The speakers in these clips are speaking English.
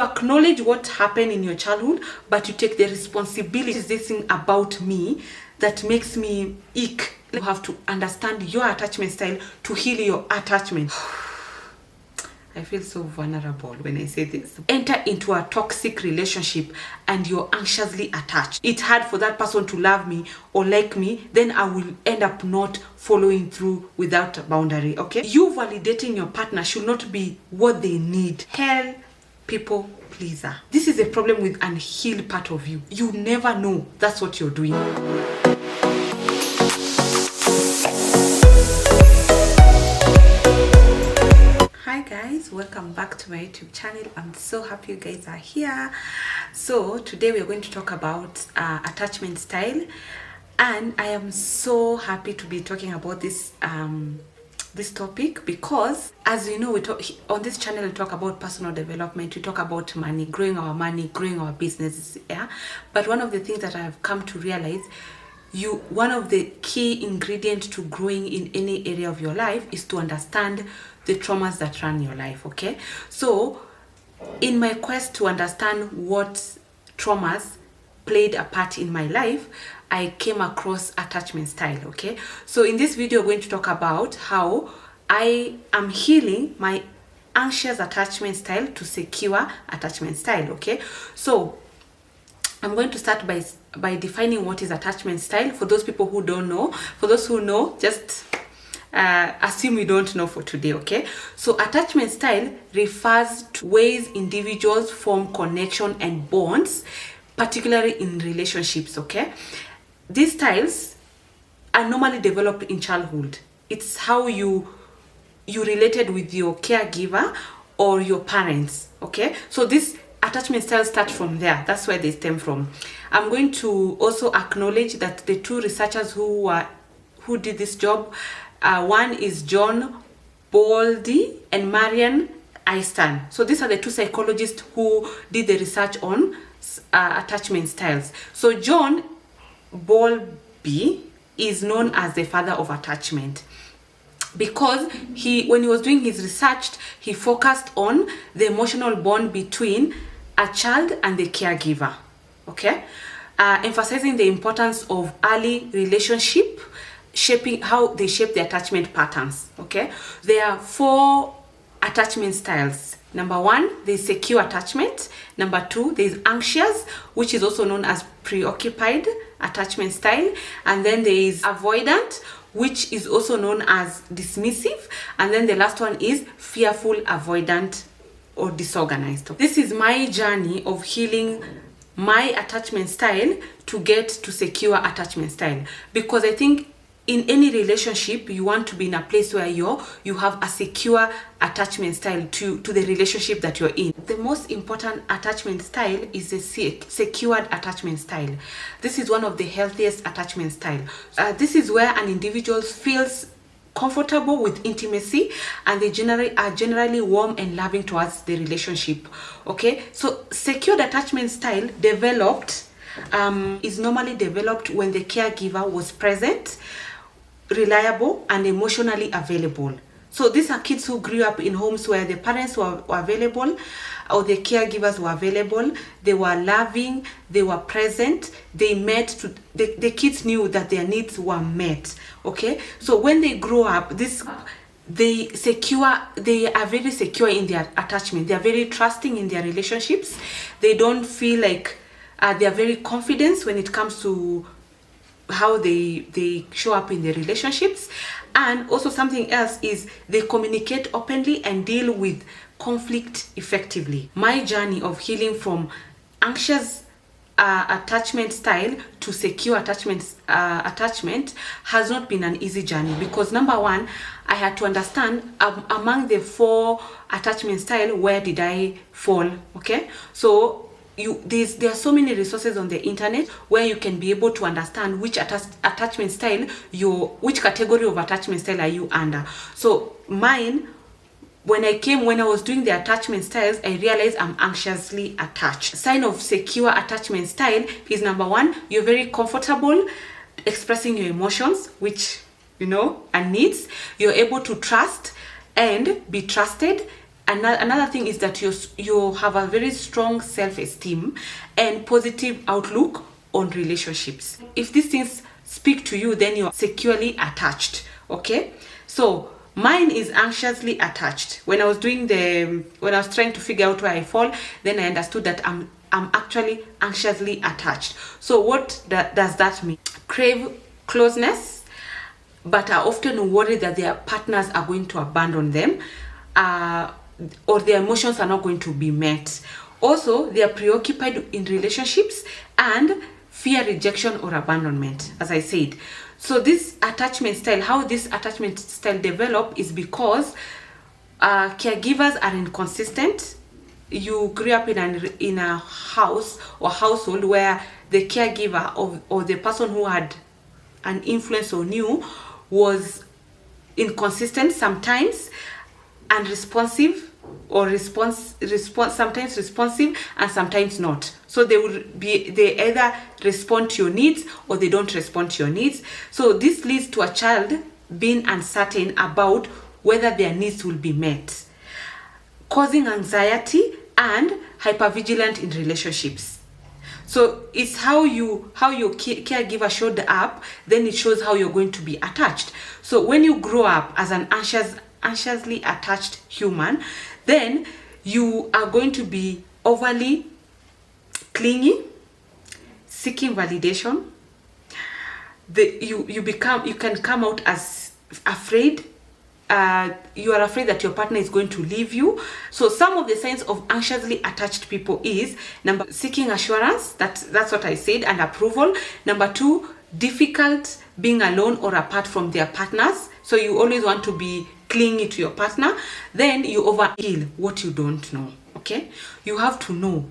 Acknowledge what happened in your childhood, but you take the responsibility. Is this thing about me that makes me ick? You have to understand your attachment style to heal your attachment. I feel so vulnerable when I say this. Enter into a toxic relationship and you're anxiously attached. It's hard for that person to love me or like me, then I will end up not following through without a boundary, okay? You validating your partner should not be what they need. Hell, people pleaser. This is a problem with an unhealed part of you. You never know that's what you're doing. Hi guys, welcome back to my YouTube channel. I'm so happy you guys are here. So today we are going to talk about attachment style, and I am so happy to be talking about this this topic because, as you know, we talk on this channel, we talk about personal development, we talk about money, growing our businesses, yeah. But one of the things that I have come to realize, one of the key ingredients to growing in any area of your life is to understand the traumas that run your life, okay? So in my quest to understand what traumas played a part in my life, I came across attachment style, okay? So in this video, we're going to talk about how I am healing my anxious attachment style to secure attachment style, okay? So I'm going to start by defining what is attachment style for those people who don't know. For those who know, just assume you don't know for today, okay? So attachment style refers to ways individuals form connection and bonds, particularly in relationships, okay? These styles are normally developed in childhood. It's how you related with your caregiver or your parents, okay? So this attachment styles start from there. That's where they stem from. I'm going to also acknowledge that the two researchers who did this job, one is John Bowlby and Marian Ainsworth. So these are the two psychologists who did the research on attachment styles. So John Bowlby is known as the father of attachment because when he was doing his research, he focused on the emotional bond between a child and the caregiver, okay? Emphasizing the importance of early relationship, shaping how they shape the attachment patterns, okay? There are 4 attachment styles. Number 1, there's secure attachment. Number 2, there's anxious, which is also known as preoccupied attachment style. And then there is avoidant, which is also known as dismissive. And then the last one is fearful avoidant or disorganized. This is my journey of healing my attachment style to get to secure attachment style, because I think in any relationship, you want to be in a place where you have a secure attachment style to the relationship that you're in. The most important attachment style is a secured attachment style. This is one of the healthiest attachment style. This is where an individual feels comfortable with intimacy and they are generally warm and loving towards the relationship, okay? So secured attachment style is normally developed when the caregiver was present, reliable, and emotionally available. So these are kids who grew up in homes where the parents were available or the caregivers were available. They were loving, they were present, the kids knew that their needs were met, okay? So when they grow up, they are very secure in their attachment. They are very trusting in their relationships. They don't feel like they are very confident when it comes to how they show up in their relationships. And also something else is they communicate openly and deal with conflict effectively. My journey of healing from anxious attachment style to secure attachment has not been an easy journey, because number 1, I had to understand among the 4 attachment style, where did I fall, okay? So there are so many resources on the internet where you can be able to understand which attachment style which category of attachment style are you under. So mine, when I was doing the attachment styles, I realized I'm anxiously attached. Sign of secure attachment style is number 1, you're very comfortable expressing your emotions, which and needs. You're able to trust and be trusted. Another thing is that you have a very strong self-esteem and positive outlook on relationships. If these things speak to you, then you're securely attached. Okay, so mine is anxiously attached. When I was trying to figure out where I fall, then I understood that I'm actually anxiously attached. So what does that mean? Crave closeness, but are often worried that their partners are going to abandon them, or their emotions are not going to be met. Also, they are preoccupied in relationships and fear rejection or abandonment, as I said. So this attachment style, how this attachment style develop is because caregivers are inconsistent. You grew up in a house or household where the caregiver or the person who had an influence on you was inconsistent, sometimes unresponsive, or sometimes responsive and sometimes not. So they either respond to your needs or they don't respond to your needs. So this leads to a child being uncertain about whether their needs will be met, causing anxiety and hypervigilant in relationships. So it's how your caregiver showed up, then it shows how you're going to be attached. So when you grow up as an anxiously attached human, then you are going to be overly clingy, seeking validation. You can come out as afraid. You are afraid that your partner is going to leave you. So some of the signs of anxiously attached people is seeking assurance, that's what I said, and approval. Number 2, difficult being alone or apart from their partners. So you always want to be clingy to your partner. Then you overheal what you don't know. Okay, you have to know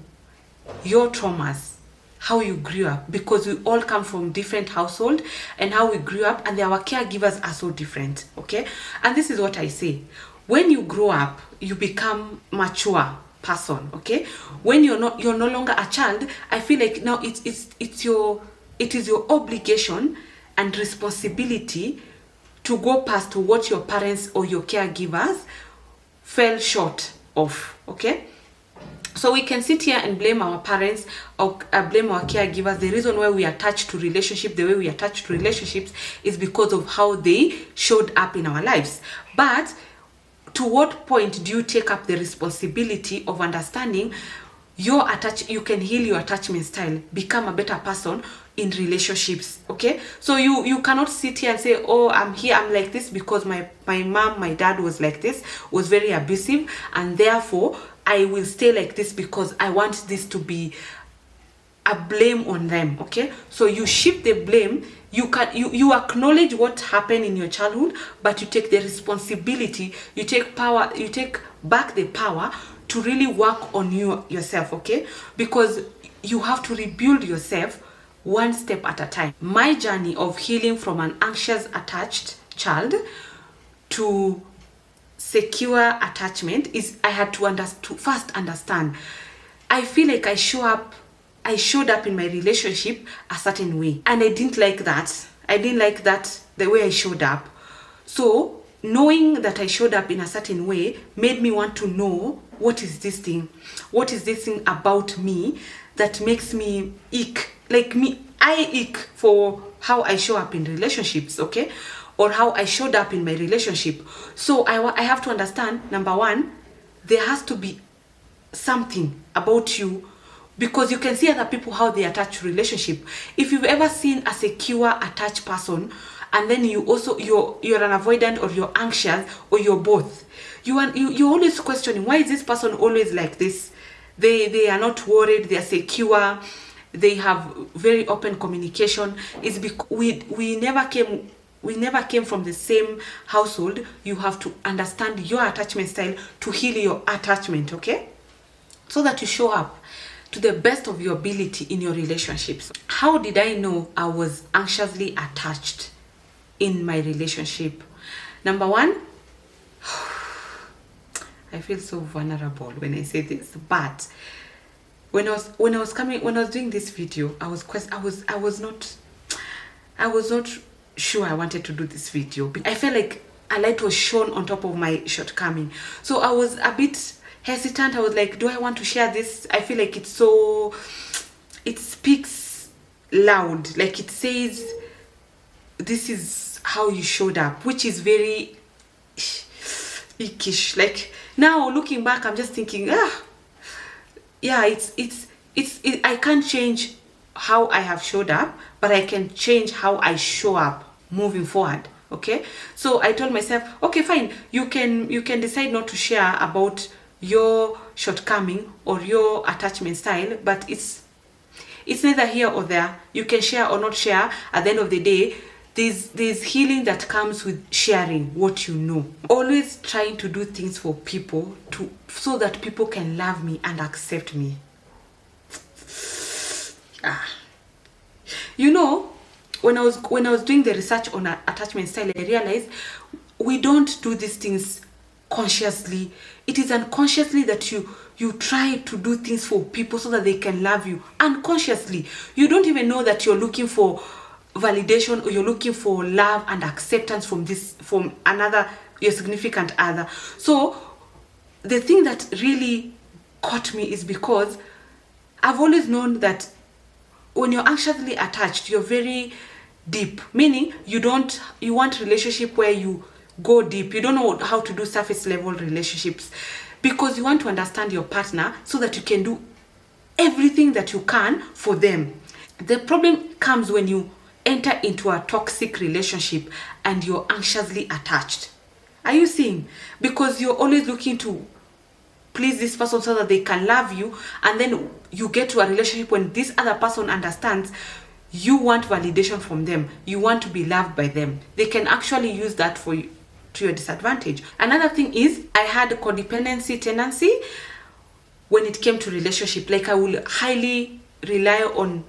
your traumas, how you grew up, because we all come from different household and how we grew up, and our caregivers are so different. Okay, and this is what I say: when you grow up, you become mature person. Okay, when you're no longer a child, I feel like now it is your obligation and responsibility to go past what your parents or your caregivers fell short of. Okay, so we can sit here and blame our parents or blame our caregivers. The reason why we attach to relationship the way we attach to relationships is because of how they showed up in our lives. But to what point do you take up the responsibility of understanding you can heal your attachment style, become a better person in relationships? Okay, so you cannot sit here and say, oh, I'm like this because my mom, my dad was like this, was very abusive, and therefore I will stay like this because I want this to be a blame on them. Okay, so you shift the blame. You acknowledge what happened in your childhood, but you take the responsibility, you take back the power to really work on yourself. Okay, because you have to rebuild yourself one step at a time. My journey of healing from an anxious attached child to secure attachment is I had to first understand. I feel like I showed up in my relationship a certain way, and I didn't like that. The way I showed up. So knowing that I showed up in a certain way made me want to know, what is this thing about me that makes me ick? I ick for how I show up in relationships. Okay, or how I showed up in my relationship. So I have to understand, number 1, there has to be something about you, because you can see other people how they attach to relationship. If you've ever seen a secure attached person, and then you're an avoidant, or you're anxious, or you're both, you're always questioning, why is this person always like this? They are not worried, they are secure, they have very open communication. It's because we never came from the same household. You have to understand your attachment style to heal your attachment. Okay, so that you show up to the best of your ability in your relationships. How did I know I was anxiously attached in my relationship? Number 1, I feel so vulnerable when I say this, but when I was doing this video, I was not sure I wanted to do this video. I felt like a light was shone on top of my shortcoming, so I was a bit hesitant. I was like, do I want to share this? I feel like it speaks loud, like it says this is how you showed up, which is very ickish. Like now looking back, I'm just thinking, yeah, I can't change how I have showed up, but I can change how I show up moving forward. Okay, so I told myself, okay, fine, you can decide not to share about your shortcoming or your attachment style, but it's neither here or there. You can share or not share. At the end of the day, there's healing that comes with sharing what you know. Always trying to do things for people so that people can love me and accept me. You know, when I was doing the research on attachment style, I realized we don't do these things consciously. It is unconsciously that you try to do things for people so that they can love you. Unconsciously, you don't even know that you're looking for validation or you're looking for love and acceptance from your significant other. So the thing that really caught me is because I've always known that when you're anxiously attached, you're very deep, meaning you want relationship where you go deep. You don't know how to do surface level relationships because you want to understand your partner so that you can do everything that you can for them. The problem comes when you enter into a toxic relationship and you're anxiously attached. Are you seeing? Because you're always looking to please this person so that they can love you, and then you get to a relationship when this other person understands you want validation from them, you want to be loved by them. They can actually use that for you to your disadvantage. Another thing is I had a codependency tendency when it came to relationship. Like I will highly rely on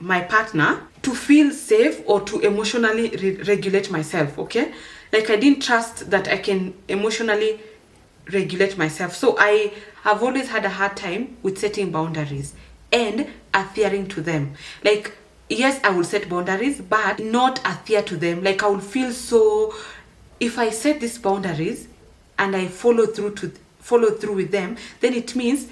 my partner to feel safe or to emotionally regulate myself. Okay, like I didn't trust that I can emotionally regulate myself. So I have always had a hard time with setting boundaries and adhering to them. Like yes, I will set boundaries, but not adhere to them. Like I will feel so, if I set these boundaries and I follow through with them, then it means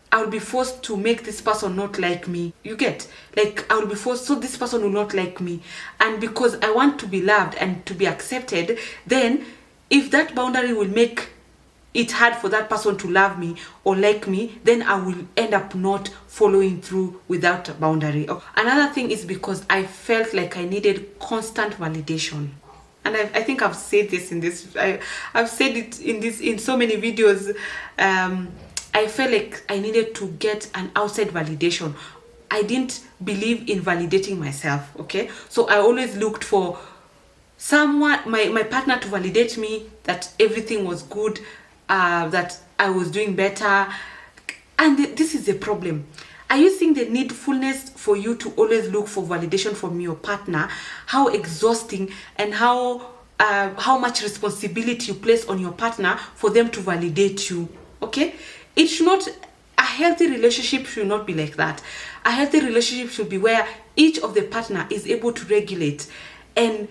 I will be forced to make this person not like me. You get? Like I will be forced, so this person will not like me. And because I want to be loved and to be accepted, then if that boundary will make it hard for that person to love me or like me, then I will end up not following through without a boundary. Another thing is because I felt like I needed constant validation. And I think I've said this in this, I've said it in so many videos. I felt like I needed to get an outside validation. I didn't believe in validating myself, okay? So I always looked for someone, my partner, to validate me that everything was good, that I was doing better. And this is a problem. Are you seeing the needfulness for you to always look for validation from your partner? How exhausting and how much responsibility you place on your partner for them to validate you, okay? It should not, a healthy relationship should not be like that. A healthy relationship should be where each of the partner is able to regulate and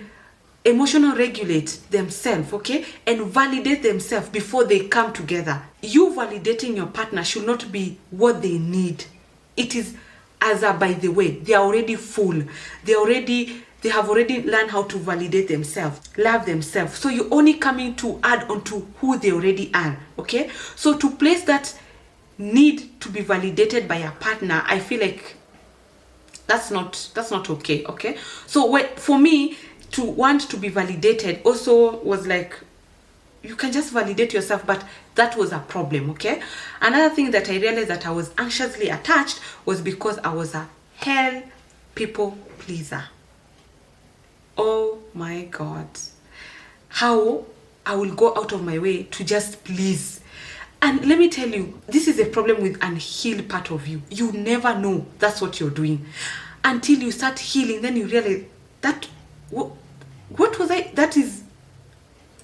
emotional regulate themselves, okay, and validate themselves before they come together. You validating your partner should not be what they need. It is as a by the way, they are already full. They have already learned how to validate themselves, love themselves. So you're only coming to add on to who they already are, okay? So to place that need to be validated by a partner, I feel like that's not okay? So for me, to want to be validated also was like, you can just validate yourself, but that was a problem, okay? Another thing that I realized that I was anxiously attached was because I was a hell people pleaser. Oh my God. How I will go out of my way to just please. And let me tell you, this is a problem with an unhealed part of you. You never know that's what you're doing until you start healing. Then you realize that what was I? That is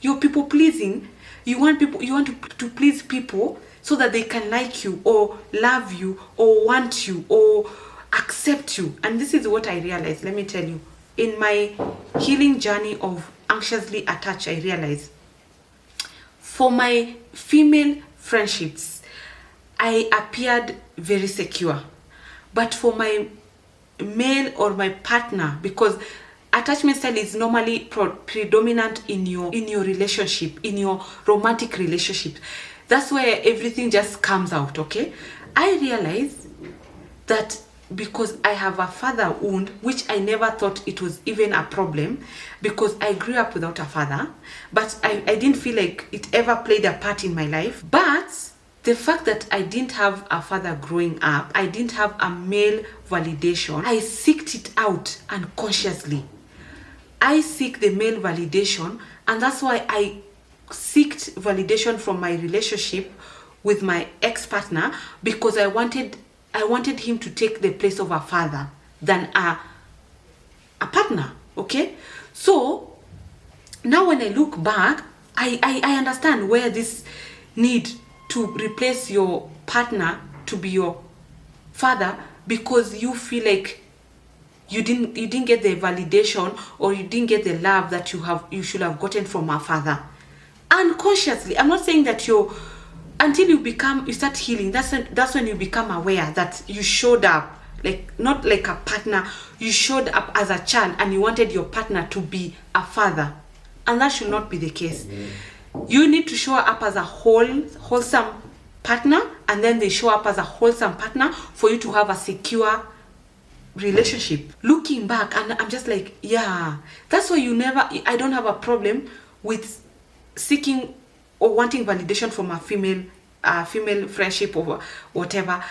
your people pleasing. You want to please people so that they can like you or love you or want you or accept you. And this is what I realized. Let me tell you, in my healing journey of anxiously attached, I realized for my female friendships, I appeared very secure. But for my male or my partner, because attachment style is normally predominant in your relationship, in your romantic relationship, that's where everything just comes out. Okay, I realize that because I have a father wound, which I never thought it was even a problem, because I grew up without a father, but I didn't feel like it ever played a part in my life. But the fact that I didn't have a father growing up, I didn't have a male validation, I seeked it out unconsciously. I seek the male validation, and that's why I seeked validation from my relationship with my ex-partner, because I wanted him to take the place of a father than a partner. Okay, so now when I look back, I understand where this need to replace your partner to be your father, because you feel like you didn't get the validation, or you didn't get the love that you should have gotten from a father. Unconsciously, I'm not saying that until you start healing, that's when you become aware that you showed up like, not like a partner, you showed up as a child and you wanted your partner to be a father, and that should not be the case. You need to show up as a wholesome partner, and then they show up as a wholesome partner for you to have a secure relationship. Looking back, and I'm just like, yeah, that's why I don't have a problem with seeking or wanting validation from a female friendship or whatever.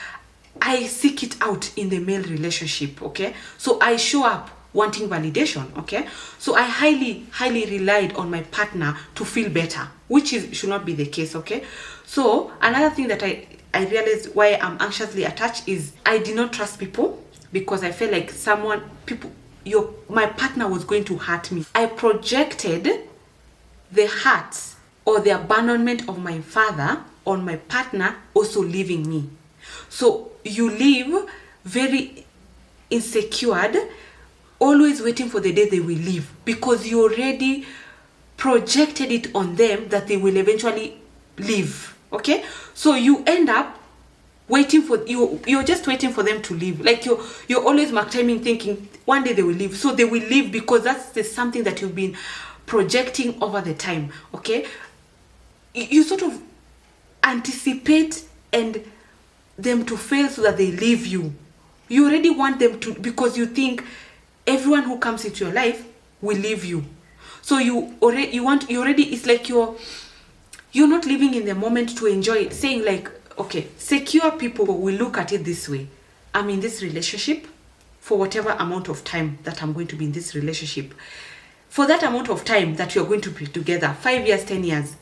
I seek it out in the male relationship. Okay, so I show up wanting validation. Okay, so I highly relied on my partner to feel better, which should not be the case. Okay, so another thing that I realized why I'm anxiously attached is I did not trust people, because I felt like my partner was going to hurt me. I projected the hurt or the abandonment of my father on my partner also leaving me. So you live very insecure, always waiting for the day they will leave, because you already projected it on them that they will eventually leave. Okay, so you end up you're just waiting for them to leave. Like you're always mark timing, thinking one day they will leave. So they will leave because that's something that you've been projecting over the time. Okay, you sort of anticipate and them to fail so that they leave you. You already want them to, because you think everyone who comes into your life will leave you. So it's like you're not living in the moment to enjoy it, saying like, okay, secure people will look at it this way. I'm in this relationship for whatever amount of time that I'm going to be in this relationship. For that amount of time that you're going to be together, 5 years, 10 years.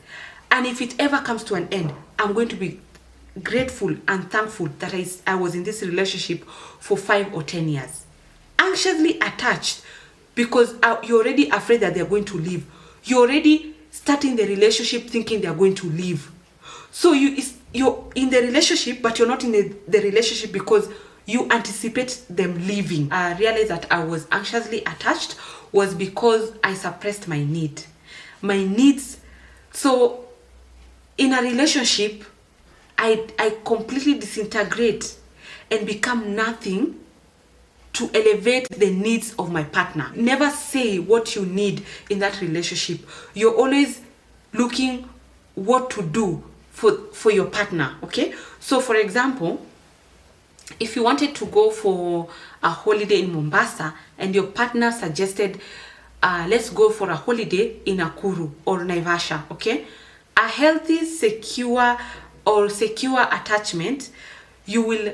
And if it ever comes to an end, I'm going to be grateful and thankful that I was in this relationship for 5 or 10 years. Anxiously attached because you're already afraid that they're going to leave. You're already starting the relationship thinking they're going to leave. So you're in the relationship, but you're not in the relationship because you anticipate them leaving. I realized that I was anxiously attached was because I suppressed my needs. So in a relationship, I completely disintegrate and become nothing to elevate the needs of my partner. Never say what you need in that relationship. You're always looking what to do for your partner. Okay, so for example, if you wanted to go for a holiday in Mombasa and your partner suggested let's go for a holiday in Nakuru or Naivasha, okay, a healthy secure attachment, you will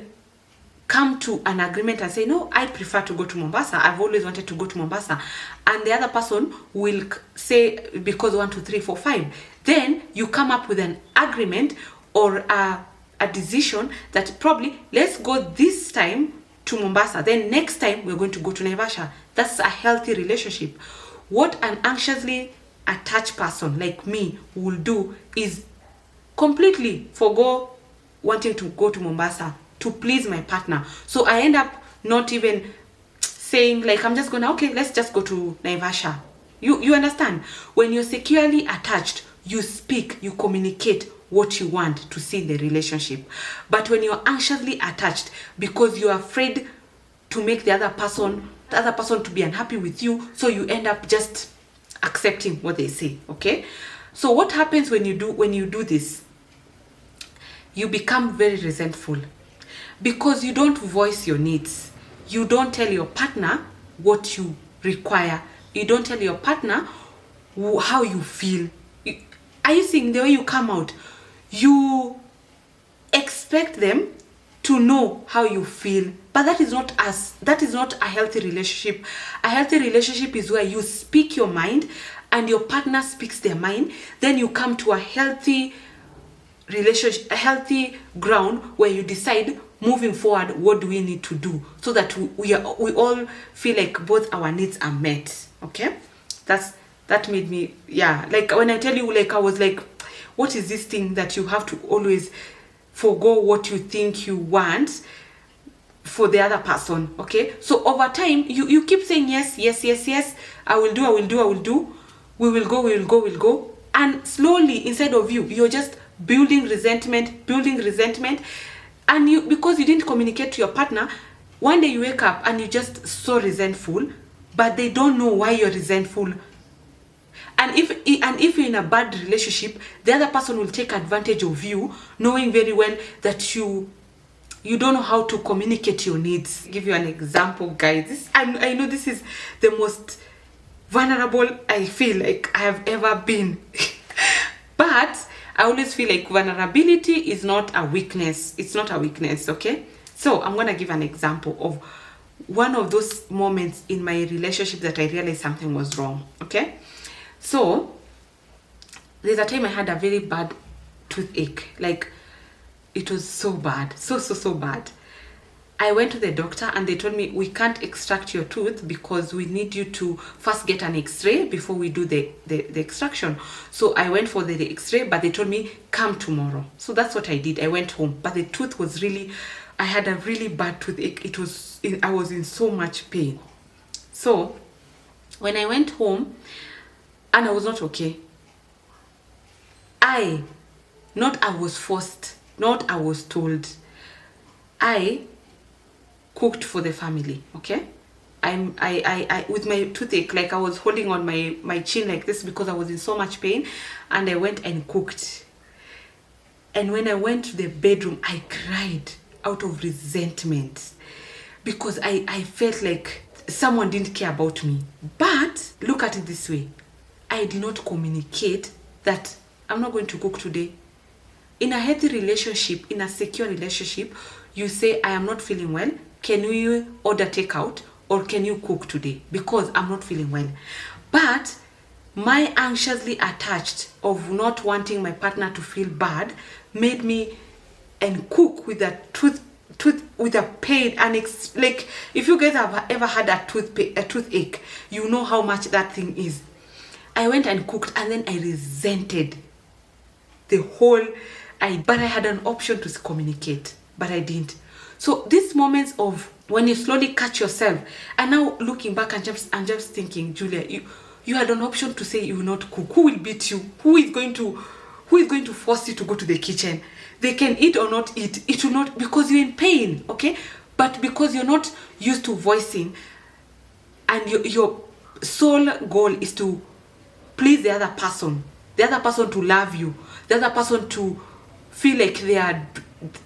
come to an agreement and say, no, I prefer to go to Mombasa, I've always wanted to go to Mombasa, and the other person will say because 1 2 3 4 5. Then you come up with an agreement or a decision that probably let's go this time to Mombasa, then next time we're going to go to Naivasha. That's a healthy relationship. What an anxiously attached person like me will do is completely forgo wanting to go to Mombasa to please my partner. So I end up not even saying like, I'm just gonna, okay, let's just go to Naivasha. You understand? When you're securely attached, you speak, you communicate what you want to see in the relationship. But when you're anxiously attached because you're afraid to make the other person to be unhappy with you, so you end up just accepting what they say. Okay, so what happens when you do this? You become very resentful because you don't voice your needs. You don't tell your partner what you require. You don't tell your partner how you feel. Are you seeing the way you come out? You expect them to know how you feel, but that is not a healthy relationship. A healthy relationship is where you speak your mind and your partner speaks their mind. Then you come to a healthy relationship, a healthy ground where you decide, moving forward, what do we need to do so that we all feel like both our needs are met. Okay, that made me, yeah, like when I tell you, like I was like, what is this thing that you have to always forgo what you think you want for the other person? Okay, so over time you keep saying yes, I will do, we will go, and slowly inside of you, you're just building resentment, and you, because you didn't communicate to your partner, one day you wake up and you're just so resentful, but they don't know why you're resentful. And if you're in a bad relationship, the other person will take advantage of you, knowing very well that you don't know how to communicate your needs. I'll give you an example, guys. I know this is the most vulnerable I feel like I have ever been. But I always feel like vulnerability is not a weakness. It's not a weakness, okay? So I'm going to give an example of one of those moments in my relationship that I realized something was wrong, okay? So there's a time I had a very bad toothache. Like, it was so bad, so bad. I went to the doctor and they told me, we can't extract your tooth because we need you to first get an x-ray before we do the extraction. So I went for the x-ray, but they told me, come tomorrow. So that's what I did. I went home, but the tooth was really, I had a really bad toothache. I was in so much pain. So when I went home and I was not okay, I was forced, not I was told, I cooked for the family. Okay, I with my toothache, like I was holding on my chin like this because I was in so much pain, and I went and cooked. And when I went to the bedroom, I cried out of resentment because I felt like someone didn't care about me. But look at it this way, I did not communicate that I'm not going to cook today. In a healthy relationship, in a secure relationship, you say, I am not feeling well. Can you order takeout or can you cook today? Because I'm not feeling well. But my anxiously attached of not wanting my partner to feel bad made me and cook with a tooth with a pain. And like, if you guys have ever had a toothache, you know how much that thing is. I went and cooked, and then I resented the whole. But I had an option to communicate, but I didn't. So these moments of when you slowly catch yourself, and now looking back, I'm just thinking, Julia, you had an option to say you will not cook. Who will beat you? Who is going to force you to go to the kitchen? They can eat or not eat. It will not, because you're in pain, okay? But because you're not used to voicing, and your sole goal is to please the other person to love you, the other person to feel like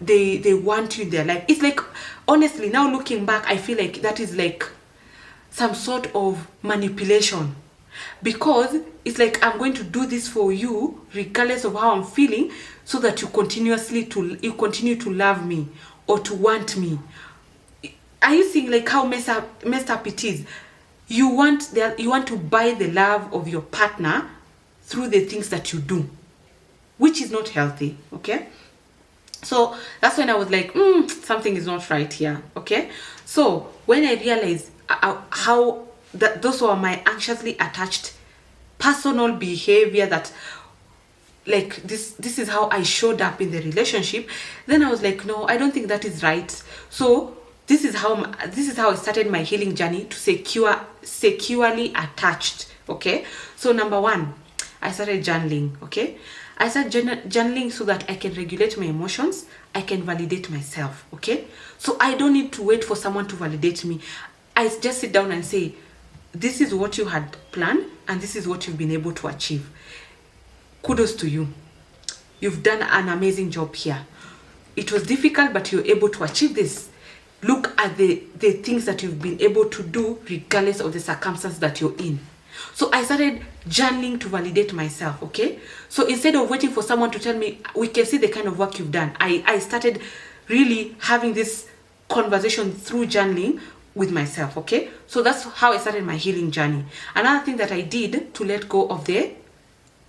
they want you in their life. It's like, honestly, now looking back, I feel like that is like some sort of manipulation, because it's like, I'm going to do this for you regardless of how I'm feeling, so that you continue to love me or to want me. Are you seeing like how messed up it is? You want to buy the love of your partner through the things that you do, which is not healthy, okay? So that's when I was like, something is not right here, okay? So when I realized how those were my anxiously attached personal behavior, that like this is how I showed up in the relationship, then I was like, no, I don't think that is right. So this is how I started my healing journey to securely attached, okay? So number one, I started journaling, okay? I started journaling so that I can regulate my emotions, I can validate myself, okay? So I don't need to wait for someone to validate me. I just sit down and say, this is what you had planned and this is what you've been able to achieve. Kudos to you. You've done an amazing job here. It was difficult, but you're able to achieve this. Look at the things that you've been able to do regardless of the circumstance that you're in. So I started journaling to validate myself, okay? So instead of waiting for someone to tell me, we can see the kind of work you've done, I started really having this conversation through journaling with myself, okay? So that's how I started my healing journey. Another thing that I did to let go of the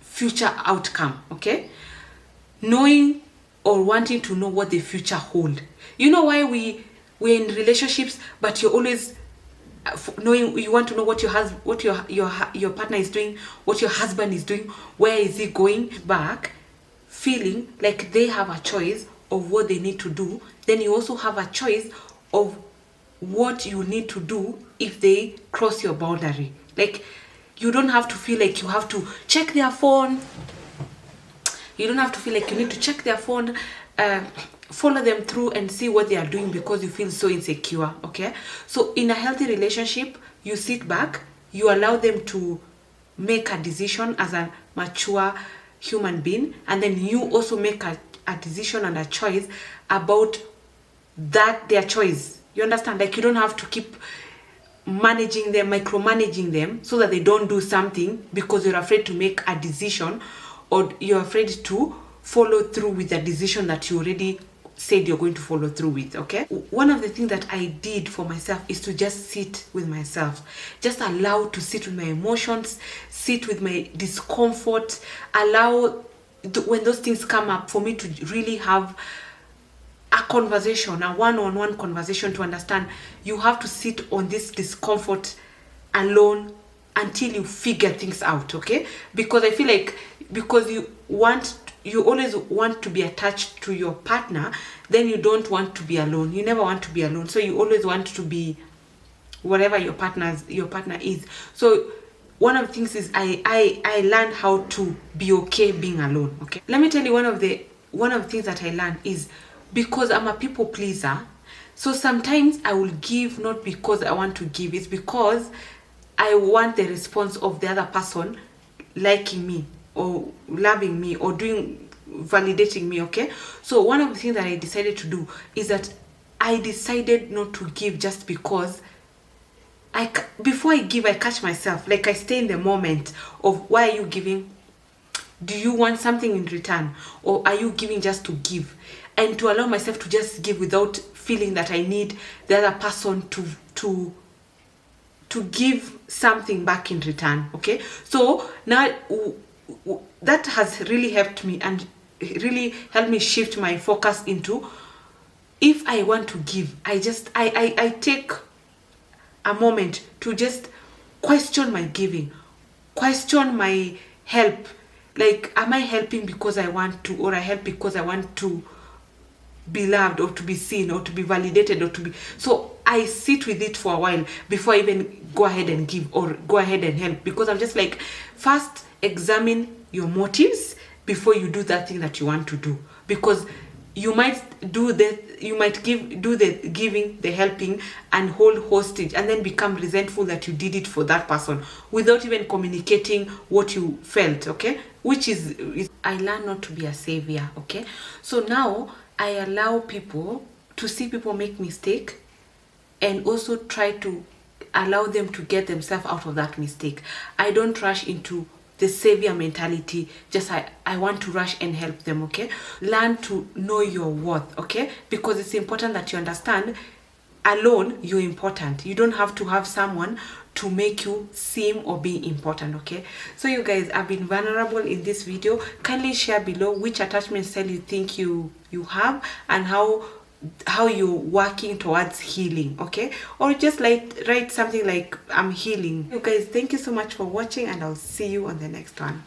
future outcome, okay? Knowing or wanting to know what the future hold. You know why we're in relationships, but you're always knowing, you want to know what your partner is doing, what your husband is doing, where is he going, back feeling like they have a choice of what they need to do. Then you also have a choice of what you need to do if they cross your boundary. Like, you don't have to feel like you have to check their phone. You don't have to feel like you need to check their phone, follow them through and see what they are doing because you feel so insecure, okay? So in a healthy relationship, you sit back, you allow them to make a decision as a mature human being, and then you also make a decision and a choice about that, their choice. You understand? Like, you don't have to keep managing them, micromanaging them so that they don't do something because you're afraid to make a decision, or you're afraid to follow through with the decision that you already said you're going to follow through with, okay? One of the things that I did for myself is to just sit with myself. Just allow to sit with my emotions, sit with my discomfort, allow when those things come up for me to really have a conversation, a one-on-one conversation to understand you have to sit on this discomfort alone until you figure things out, okay? Because I feel like because you always want to be attached to your partner, then you don't want to be alone. You never want to be alone. So you always want to be whatever your partner is. So one of the things is I learned how to be okay being alone, okay? Let me tell you one of the things that I learned is because I'm a people pleaser. So sometimes I will give not because I want to give, it's because I want the response of the other person liking me or loving me or validating me, okay? So one of the things that I decided to do is that I decided not to give just because before I give, I catch myself. Like, I stay in the moment of, why are you giving? Do you want something in return, or are you giving just to give? And to allow myself to just give without feeling that I need the other person to give something back in return, okay? So now that has really helped me and really helped me shift my focus into, if I want to give, I take a moment to just question my giving, question my help. Like, am I helping because I want to, or I help because I want to be loved, or to be seen, or to be validated, or to be... So I sit with it for a while before I even go ahead and give or go ahead and help, because I'm just like, first examine your motives before you do that thing that you want to do, because you might do the giving, the helping, and hold hostage, and then become resentful that you did it for that person without even communicating what you felt, okay? Which is I learned not to be a savior, okay? So now I allow people to see people make mistake, and also try to allow them to get themselves out of that mistake. I don't rush into the savior mentality, just I want to rush and help them, okay? Learn to know your worth, okay? Because it's important that you understand, alone you're important. You don't have to have someone to make you seem or be important, okay? So you guys, I've been vulnerable in this video. Kindly share below which attachment style you think you have, and how you're working towards healing, okay? Or just like write something like, I'm healing. You guys, thank you so much for watching, and I'll see you on the next one.